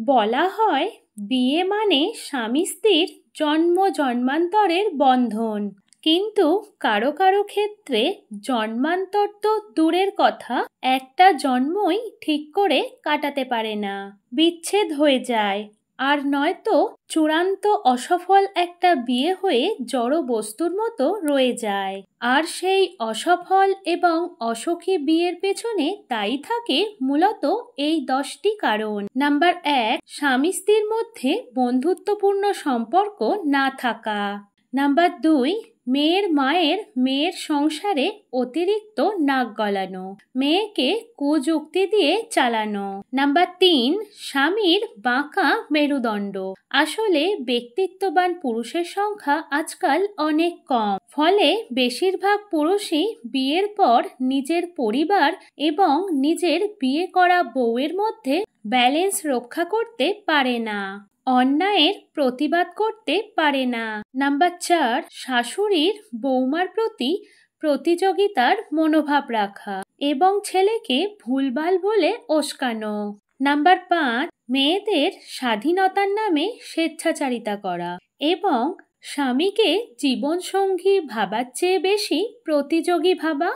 বলা হয় বিয়ে মানে স্বামী স্ত্রীর জন্ম জন্মান্তরের বন্ধন, কিন্তু কারো কারো ক্ষেত্রে জন্মান্তর তো দূরের কথা, একটা জন্মই ঠিক করে কাটাতে পারে না, বিচ্ছেদ হয়ে যায়, আর নয়তো চূড়ান্ত অসফল একটা বিয়ে হয়ে জড় বস্তুর মতো রয়ে যায়। আর সেই অসফল এবং অসুখী বিয়ের পেছনে দায়ী থাকে মূলত এই 10টি কারণ। নাম্বার 1, স্বামী স্ত্রীর মধ্যে বন্ধুত্বপূর্ণ সম্পর্ক না থাকা। নাম্বার 2, মেয়ের মায়ের মেয়ের সংসারে অতিরিক্ত নাক গলানো, মেয়েকে কুযুক্তি দিয়ে চালানো। নাম্বার 3, স্বামীর বাঁকা মেরুদণ্ড। আসলে ব্যক্তিত্ববান পুরুষের সংখ্যা আজকাল অনেক কম, ফলে বেশিরভাগ পুরুষই বিয়ের পর নিজের পরিবার এবং নিজের বিয়ে করা বউয়ের মধ্যে ব্যালেন্স রক্ষা করতে পারে না, অন্যায়ের প্রতিবাদ করতে পারে না। নাম্বার 4, শাশুড়ির বৌমার প্রতি প্রতিযোগিতার মনোভাব রাখা এবং ছেলেকে ভুলভাল বলে উস্কানো। নাম্বার 5, মেয়েদের স্বাধীনতার নামে স্বেচ্ছাচারিতা করা এবং স্বামীকে জীবনসঙ্গী ভাবার চেয়ে বেশি প্রতিযোগী ভাবা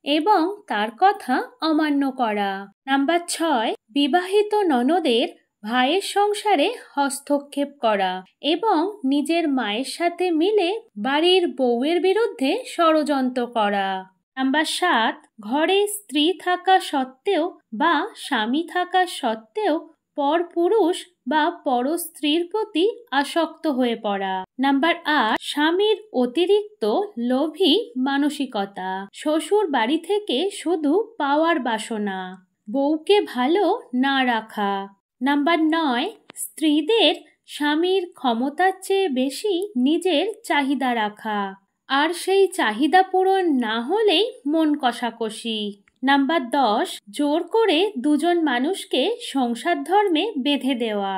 এবং তার কথা অমান্য করা। নাম্বার 6, বিবাহিত ননদের ভাইয়ের সংসারে হস্তক্ষেপ করা এবং নিজের মায়ের সাথে মিলে বাড়ির বউয়ের বিরুদ্ধে ষড়যন্ত্র করা। নাম্বার 7, ঘরে স্ত্রী থাকা সত্ত্বেও বা স্বামী থাকা সত্ত্বেও পর পুরুষ বা পর স্ত্রীর প্রতি আসক্ত হয়ে পড়া। নাম্বার 8, স্বামীর অতিরিক্ত লোভী মানসিকতা, শ্বশুর বাড়ি থেকে শুধু পাওয়ার বাসনা, বউকে ভালো না রাখা। নাম্বার 9, স্ত্রীদের স্বামীর ক্ষমতার চেয়ে বেশি নিজের চাহিদা রাখা, আর সেই চাহিদা পূরণ না হলেই মন কষাকষি। নাম্বার 10, জোর করে দুজন মানুষকে সংসার ধর্মে বেঁধে দেওয়া।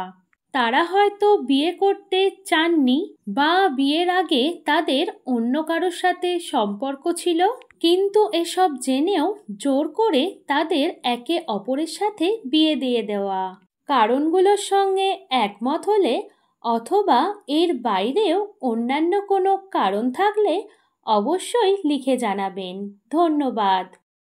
তারা হয়তো বিয়ে করতে চাননি বা বিয়ের আগে তাদের অন্য কারোর সাথে সম্পর্ক ছিল, কিন্তু এসব জেনেও জোর করে তাদের একে অপরের সাথে বিয়ে দিয়ে দেওয়া। কারণগুলোর সঙ্গে একমত হলে অথবা এর বাইরেও অন্যান্য কোনো কারণ থাকলে অবশ্যই লিখে জানাবেন। ধন্যবাদ।